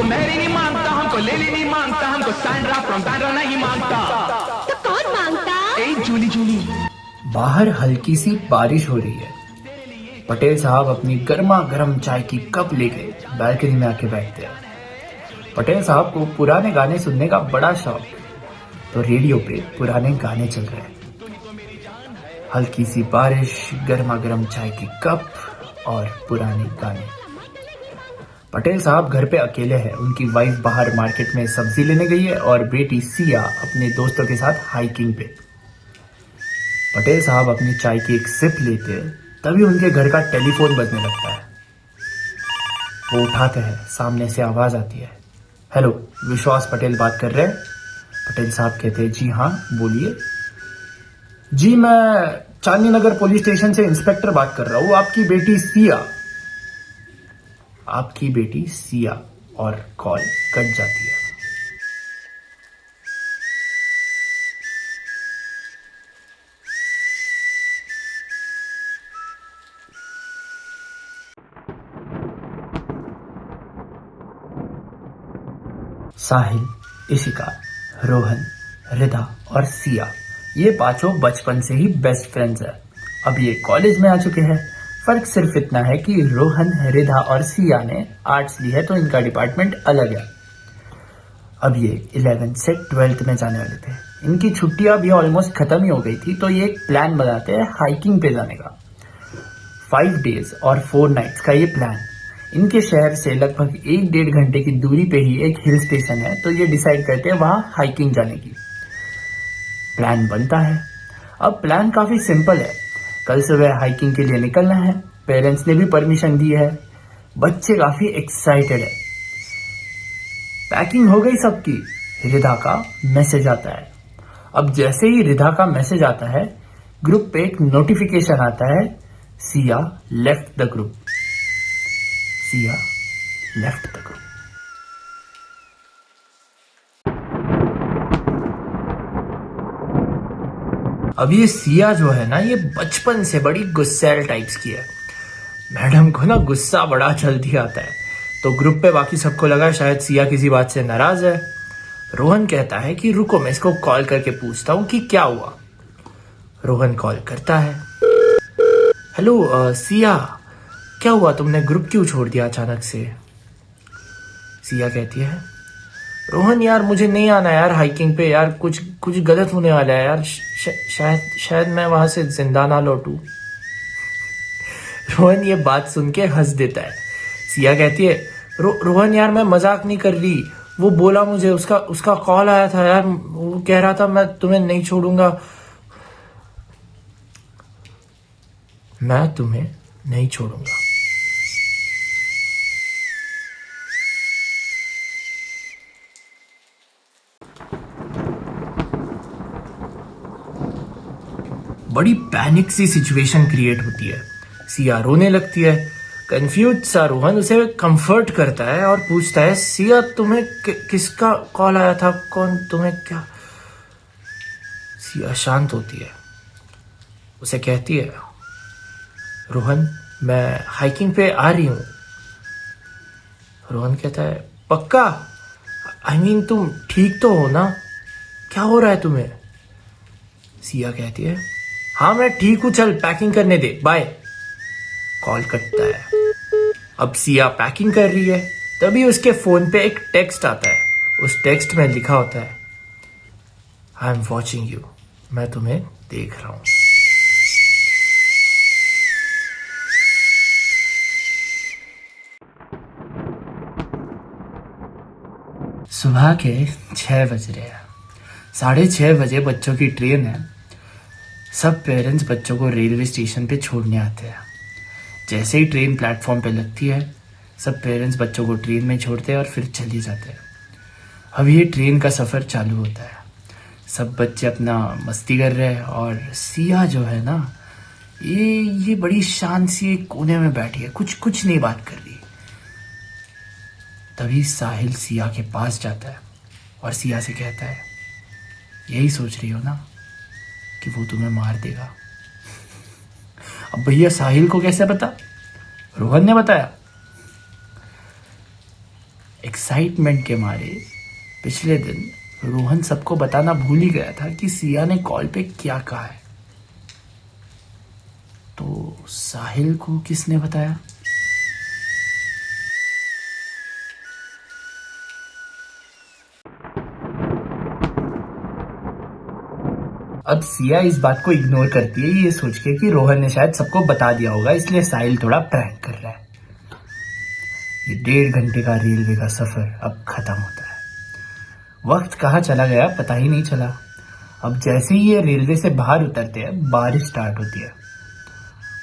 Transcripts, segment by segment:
Mary नहीं मांगता, हमको लेली नहीं मांगता, हमको सैंड्रा फ्रॉम बैंड्रा नहीं मांगता। तो कौन मांगता? ए जूली जूली। बाहर हल्की सी बारिश हो रही है। पटेल साहब अपनी गर्मा गर्म चाय की कप लेके बालकनी में आके बैठते हैं। पटेल साहब को पुराने गाने सुनने का बड़ा शौक, तो रेडियो पे पुराने गाने चल रहे हैं। हल्की सी बारिश, गर्मा गर्म चाय की कप और पुराने गाने। पटेल साहब घर पे अकेले हैं। उनकी वाइफ बाहर मार्केट में सब्जी लेने गई है और बेटी सिया अपने दोस्तों के साथ हाइकिंग पे। पटेल साहब अपनी चाय की एक सिप लेते हैं, तभी उनके घर का टेलीफोन बजने लगता है। वो उठाते हैं, सामने से आवाज आती है, हेलो, विश्वास पटेल बात कर रहे हैं? पटेल साहब कहते हैं, जी हाँ बोलिए। जी मैं चांदनी नगर पुलिस स्टेशन से इंस्पेक्टर बात कर रहा हूँ, आपकी बेटी सिया। और कॉल कट जाती है। साहिल, इशिका, रोहन, रिधा और सिया, ये पांचों बचपन से ही बेस्ट फ्रेंड्स हैं। अब ये कॉलेज में आ चुके हैं। फर्क सिर्फ इतना है कि रोहन, रिधा और सिया ने आर्ट्स ली है, तो इनका डिपार्टमेंट अलग है। अब ये 11th से 12th में जाने वाले थे। इनकी छुट्टियां भी ऑलमोस्ट खत्म ही हो गई थी, तो ये एक प्लान बनाते हैं हाइकिंग पे जाने का। 5 डेज और 4 नाइट्स का ये प्लान। इनके शहर से लगभग 1-1.5 घंटे की दूरी पे ही एक हिल स्टेशन है, तो ये डिसाइड करते हैं वहां हाइकिंग जाने की। प्लान बनता है। अब प्लान काफी सिंपल है। कल सुबह हाइकिंग के लिए निकलना है। पेरेंट्स ने भी परमिशन दी है। बच्चे काफी एक्साइटेड है। पैकिंग हो गई सबकी। रिधा का मैसेज आता है। अब जैसे ही रिधा का मैसेज आता है, ग्रुप पे एक नोटिफिकेशन आता है, सिया लेफ्ट द ग्रुप। अब ये सिया जो है ना, ये बचपन से बड़ी गुस्सैल टाइप्स की है। मैडम को ना गुस्सा बड़ा जल्दी आता है, तो ग्रुप पे बाकी सबको लगा शायद सिया किसी बात से नाराज है। रोहन कहता है कि रुको, मैं इसको कॉल करके पूछता हूँ कि क्या हुआ। रोहन कॉल करता है, हेलो सिया, क्या हुआ, तुमने ग्रुप क्यों छोड़ दिया अचानक से? सिया कहती है, रोहन यार मुझे नहीं आना यार हाइकिंग पे, यार कुछ गलत होने वाला है यार, शायद मैं वहां से जिंदा ना लौटूं। रोहन ये बात सुन के हंस देता है। सिया कहती है, रोहन यार मैं मजाक नहीं कर रही, वो बोला मुझे, उसका कॉल आया था यार, वो कह रहा था मैं तुम्हें नहीं छोड़ूंगा। मैं तुम्हें नहीं छोड़ूंगा। बड़ी पैनिक सी सिचुएशन क्रिएट होती है। सिया रोने लगती है। कंफ्यूज सा रोहन उसे कंफर्ट करता है और पूछता है, सिया तुम्हें किसका कॉल आया था, कौन तुम्हें क्या? सिया शांत होती है। उसे कहती है, रोहन मैं हाइकिंग पे आ रही हूं। रोहन कहता है, पक्का? I mean, तुम ठीक तो हो ना? क्या हो रहा है तुम्हें? सिया कहती है, हाँ मैं ठीक हूं, चल पैकिंग करने दे, बाय। कॉल कटता है। अब सिया पैकिंग कर रही है, तभी उसके फोन पे एक टेक्स्ट आता है। उस टेक्स्ट में लिखा होता है, आई एम वॉचिंग यू, मैं तुम्हें देख रहा हूं। सुबह के 6 बज रहे हैं। 6:30 बजे बच्चों की ट्रेन है। सब पेरेंट्स बच्चों को रेलवे स्टेशन पे छोड़ने आते हैं। जैसे ही ट्रेन प्लेटफॉर्म पे लगती है, सब पेरेंट्स बच्चों को ट्रेन में छोड़ते हैं और फिर चले जाते हैं। अब ये ट्रेन का सफ़र चालू होता है। सब बच्चे अपना मस्ती कर रहे हैं और सिया जो है ना, ये बड़ी शांत सी एक कोने में बैठी है, कुछ नहीं बात कर रही। तभी साहिल सिया के पास जाता है और सिया से कहता है, यही सोच रही हो ना कि वो तुम्हें मार देगा? अब भैया साहिल को कैसे पता? रोहन ने बताया। एक एक्साइटमेंट के मारे पिछले दिन रोहन सबको बताना भूल ही गया था कि सिया ने कॉल पे क्या कहा है। तो साहिल को किसने बताया? अब सिया इस बात को इग्नोर करती है, ये सोच के कि रोहन ने शायद सबको बता दिया होगा, इसलिए साहिल थोड़ा प्रैंक कर रहा है। ये 1.5 घंटे का रेलवे का सफर अब खत्म होता है। वक्त कहाँ चला गया पता ही नहीं चला। अब जैसे ही ये रेलवे से बाहर उतरते हैं बारिश स्टार्ट होती है।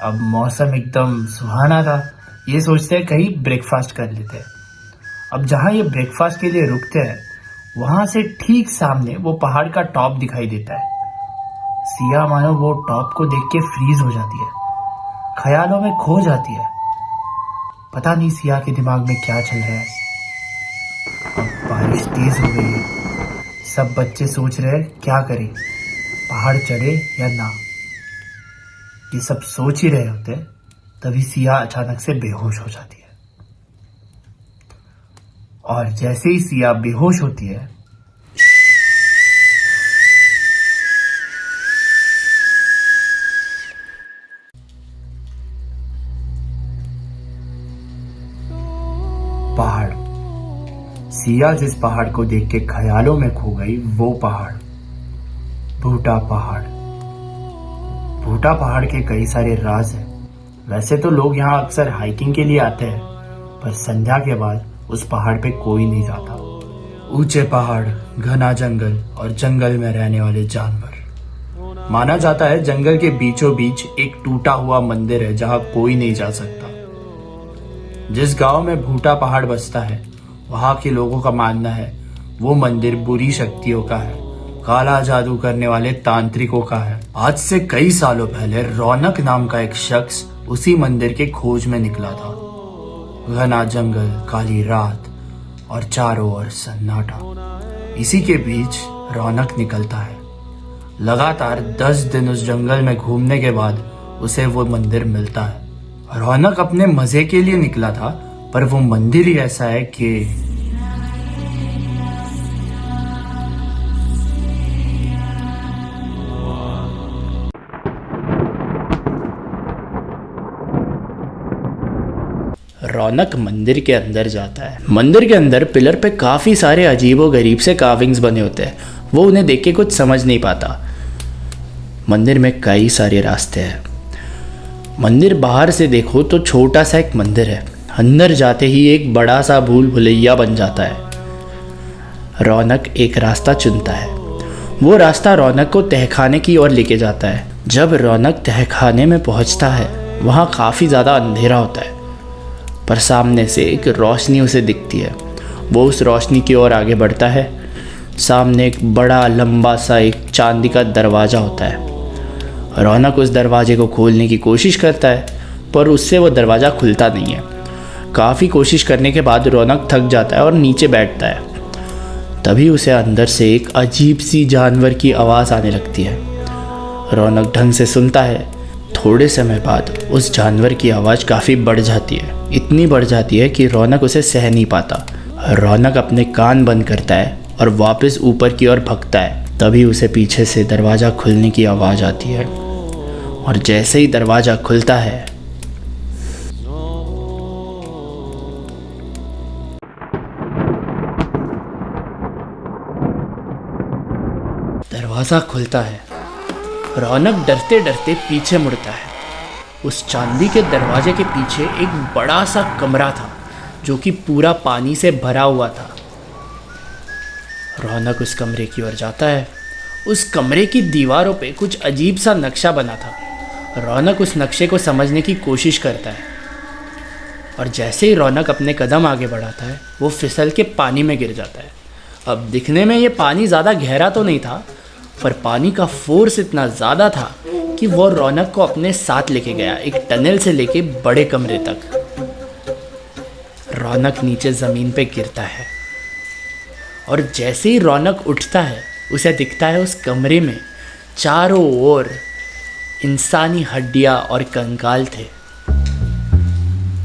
अब मौसम एकदम सुहाना था, ये सोचते हैं कहीं ब्रेकफास्ट कर लेते हैं। अब जहाँ ये ब्रेकफास्ट के लिए रुकते हैं वहां से ठीक सामने वो पहाड़ का टॉप दिखाई देता है। सिया मानो वो टॉप को देख के फ्रीज हो जाती है, ख्यालों में खो जाती है। पता नहीं सिया के दिमाग में क्या चल रहा है। अब बारिश तेज हो गई है, सब बच्चे सोच रहे हैं क्या करें, पहाड़ चढ़े या ना। ये सब सोच ही रहे होते तभी सिया अचानक से बेहोश हो जाती है। और जैसे ही सिया बेहोश होती है पहाड़, सिया जिस पहाड़ को देख के ख्यालों में खो गई वो पहाड़ भूटा पहाड़। भूटा पहाड़ के कई सारे राज हैं। वैसे तो लोग यहाँ अक्सर हाइकिंग के लिए आते हैं, पर संध्या के बाद उस पहाड़ पे कोई नहीं जाता। ऊंचे पहाड़, घना जंगल और जंगल में रहने वाले जानवर। माना जाता है जंगल के बीचों बीच एक टूटा हुआ मंदिर है जहाँ कोई नहीं जा सकता। जिस गांव में भूटा पहाड़ बसता है वहां के लोगों का मानना है वो मंदिर बुरी शक्तियों का है, काला जादू करने वाले तांत्रिकों का है। आज से कई सालों पहले रौनक नाम का एक शख्स उसी मंदिर के खोज में निकला था। घना जंगल, काली रात और चारों ओर सन्नाटा। इसी के बीच रौनक निकलता है। लगातार 10 दिन उस जंगल में घूमने के बाद उसे वो मंदिर मिलता है। रौनक अपने मजे के लिए निकला था, पर वो मंदिर ही ऐसा है कि रौनक मंदिर के अंदर जाता है। मंदिर के अंदर पिलर पे काफी सारे अजीबो गरीब से कार्विंग्स बने होते हैं। वो उन्हें देख के कुछ समझ नहीं पाता। मंदिर में कई सारे रास्ते हैं। मंदिर बाहर से देखो तो छोटा सा एक मंदिर है, अंदर जाते ही एक बड़ा सा भूल भुलैया बन जाता है। रौनक एक रास्ता चुनता है। वो रास्ता रौनक को तहखाने की ओर लेके जाता है। जब रौनक तहखाने में पहुंचता है वहाँ काफ़ी ज़्यादा अंधेरा होता है, पर सामने से एक रोशनी उसे दिखती है। वो उस रोशनी की ओर आगे बढ़ता है। सामने एक बड़ा लंबा सा एक चांदी का दरवाज़ा होता है। रौनक उस दरवाजे को खोलने की कोशिश करता है, पर उससे वो दरवाज़ा खुलता नहीं है। काफ़ी कोशिश करने के बाद रौनक थक जाता है और नीचे बैठता है। तभी उसे अंदर से एक अजीब सी जानवर की आवाज़ आने लगती है। रौनक ढंग से सुनता है। थोड़े समय बाद उस जानवर की आवाज़ काफ़ी बढ़ जाती है, इतनी बढ़ जाती है कि रौनक उसे सह नहीं पाता। रौनक अपने कान बंद करता है और वापस ऊपर की ओर भगता है। तभी उसे पीछे से दरवाज़ा खुलने की आवाज़ आती है, और जैसे ही दरवाज़ा खुलता है रौनक डरते डरते पीछे मुड़ता है। उस चांदी के दरवाजे के पीछे एक बड़ा सा कमरा था जो कि पूरा पानी से भरा हुआ था। रौनक उस कमरे की ओर जाता है। उस कमरे की दीवारों पे कुछ अजीब सा नक्शा बना था। रौनक उस नक्शे को समझने की कोशिश करता है, और जैसे ही रौनक अपने कदम आगे बढ़ाता है वो फिसल के पानी में गिर जाता है। अब दिखने में ये पानी ज़्यादा गहरा तो नहीं था, पर पानी का फोर्स इतना ज़्यादा था कि वो रौनक को अपने साथ लेके गया, एक टनल से लेके बड़े कमरे तक। रौनक नीचे ज़मीन पे गिरता है, और जैसे ही रौनक उठता है उसे दिखता है उस कमरे में चारों ओर इंसानी हड्डियां और कंकाल थे।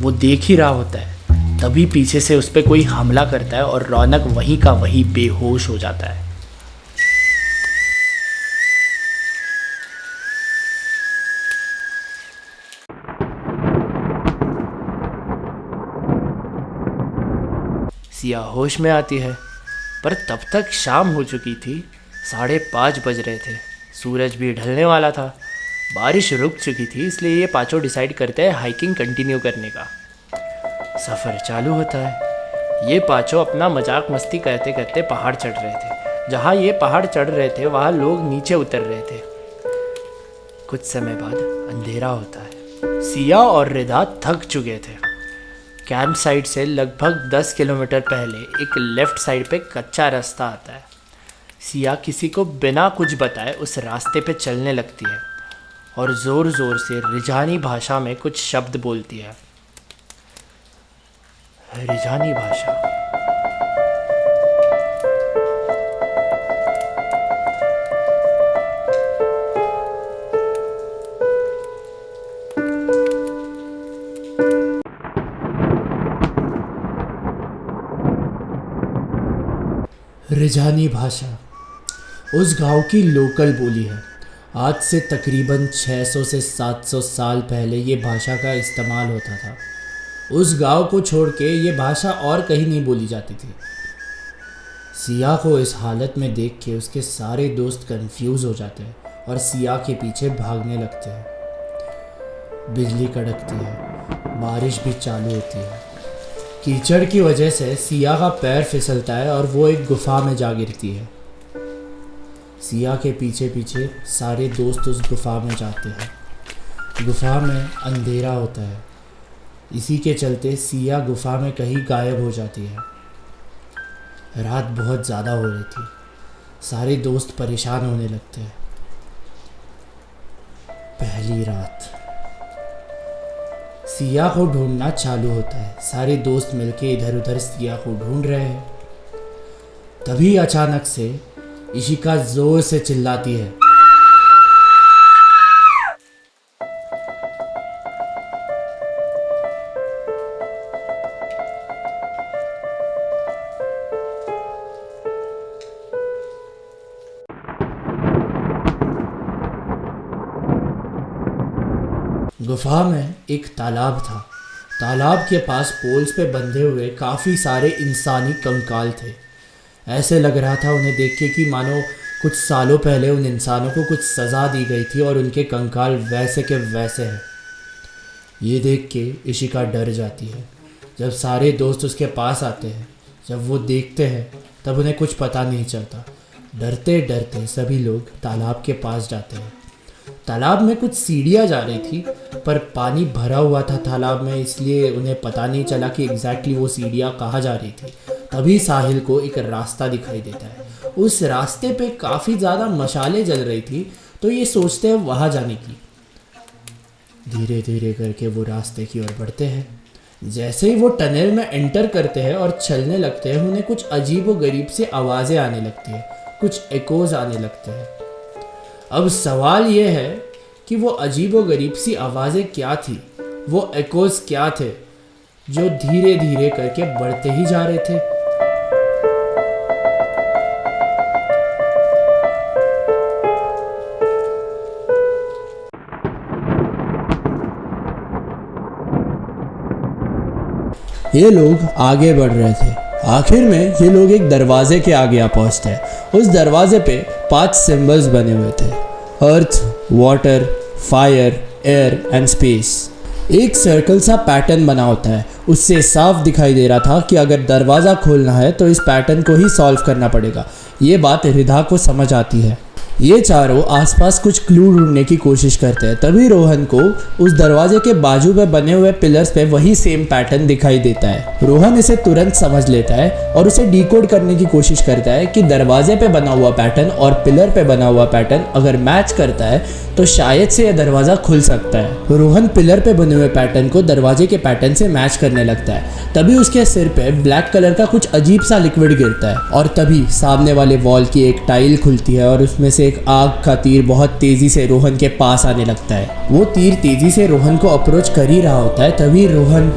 वो देख ही रहा होता है, तभी पीछे से उस पर कोई हमला करता है और रौनक वहीं का वहीं बेहोश हो जाता है। सिया होश में आती है, पर तब तक शाम हो चुकी थी। 5:30 बज रहे थे, सूरज भी ढलने वाला था, बारिश रुक चुकी थी, इसलिए ये पांचों डिसाइड करते हैं हाइकिंग कंटिन्यू करने का। सफ़र चालू होता है। ये पांचों अपना मजाक मस्ती करते करते पहाड़ चढ़ रहे थे। जहाँ ये पहाड़ चढ़ रहे थे वहाँ लोग नीचे उतर रहे थे। कुछ समय बाद अंधेरा होता है। सिया और रिदा थक चुके थे। कैंप साइट से लगभग 10 किलोमीटर पहले एक लेफ़्ट साइड पे कच्चा रास्ता आता है। सिया किसी को बिना कुछ बताए उस रास्ते पे चलने लगती है और ज़ोर ज़ोर से रिजानी भाषा में कुछ शब्द बोलती है। रिजानी भाषा। रिजानी भाषा उस गांव की लोकल बोली है। आज से तकरीबन 600 से 700 साल पहले ये भाषा का इस्तेमाल होता था। उस गांव को छोड़ के ये भाषा और कहीं नहीं बोली जाती थी। सिया को इस हालत में देख के उसके सारे दोस्त कंफ्यूज हो जाते हैं और सिया के पीछे भागने लगते हैं। बिजली कड़कती है, बारिश भी चालू होती है। कीचड़ की वजह से सिया का पैर फिसलता है और वो एक गुफा में जा गिरती है। सिया के पीछे पीछे सारे दोस्त उस गुफा में जाते हैं। गुफा में अंधेरा होता है। इसी के चलते सिया गुफा में कहीं गायब हो जाती है। रात बहुत ज़्यादा हो रही थी। सारे दोस्त परेशान होने लगते हैं। पहली रात। सिया को ढूंढना चालू होता है। सारे दोस्त मिलके इधर उधर सिया को ढूंढ रहे हैं। तभी अचानक से इशिका जोर से चिल्लाती है। गुफा में एक तालाब था। तालाब के पास पोल्स पे बंधे हुए काफ़ी सारे इंसानी कंकाल थे। ऐसे लग रहा था उन्हें देख के कि मानो कुछ सालों पहले उन इंसानों को कुछ सज़ा दी गई थी और उनके कंकाल वैसे के वैसे हैं। ये देख के इशिका डर जाती है। जब सारे दोस्त उसके पास आते हैं, जब वो देखते हैं, तब उन्हें कुछ पता नहीं चलता। डरते डरते सभी लोग तालाब के पास जाते हैं। तालाब में कुछ सीढ़ियाँ जा रही थी, पर पानी भरा हुआ था तालाब में, इसलिए उन्हें पता नहीं चला कि एग्जैक्टली वो सीढ़ियाँ कहाँ जा रही थी। तभी साहिल को एक रास्ता दिखाई देता है। उस रास्ते पे काफ़ी ज़्यादा मशालें जल रही थी, तो ये सोचते हैं वहाँ जाने की। धीरे धीरे करके वो रास्ते की ओर बढ़ते हैं। जैसे ही वो टनल में एंटर करते हैं और चलने लगते हैं, उन्हें कुछ अजीब व गरीब सी आवाज़ें आने लगती हैं, कुछ एकोज आने लगते हैं। अब सवाल ये है कि वो अजीब व गरीब सी आवाज़ें क्या थी, वो एकोज क्या थे जो धीरे धीरे करके बढ़ते ही जा रहे थे। ये लोग आगे बढ़ रहे थे। आखिर में ये लोग एक दरवाजे के आगे आ पहुंचते हैं। उस दरवाजे पे 5 सिंबल्स बने हुए थे: earth, water, fire, air and space. एक सर्कल सा पैटर्न बना होता है। उससे साफ दिखाई दे रहा था कि अगर दरवाज़ा खोलना है तो इस पैटर्न को ही सॉल्व करना पड़ेगा। ये बात रिधा को समझ आती है। ये चारों आसपास कुछ क्लू ढूंढने की कोशिश करते हैं। तभी रोहन को उस दरवाजे के बाजू में बने हुए पिलर्स पे वही सेम पैटर्न दिखाई देता है। रोहन इसे तुरंत समझ लेता है और उसे डिकोड करने की कोशिश करता है कि दरवाजे पे बना हुआ पैटर्न और पिलर पे बना हुआ पैटर्न अगर मैच करता है तो शायद से यह दरवाज़ा खुल सकता है। रोहन पिलर पे बने हुए पैटर्न को दरवाजे के पैटर्न से मैच करने लगता है। तभी उसके सिर पे ब्लैक कलर का कुछ अजीब सा लिक्विड गिरता है और तभी सामने वाले वॉल की एक टाइल खुलती है और उसमें से एक आग का तीर बहुत तेजी से रोहन के पास आने लगता है। वो तीर तेजी से रोहन को अप्रोच कर ही रहा होता है, तभी रोहन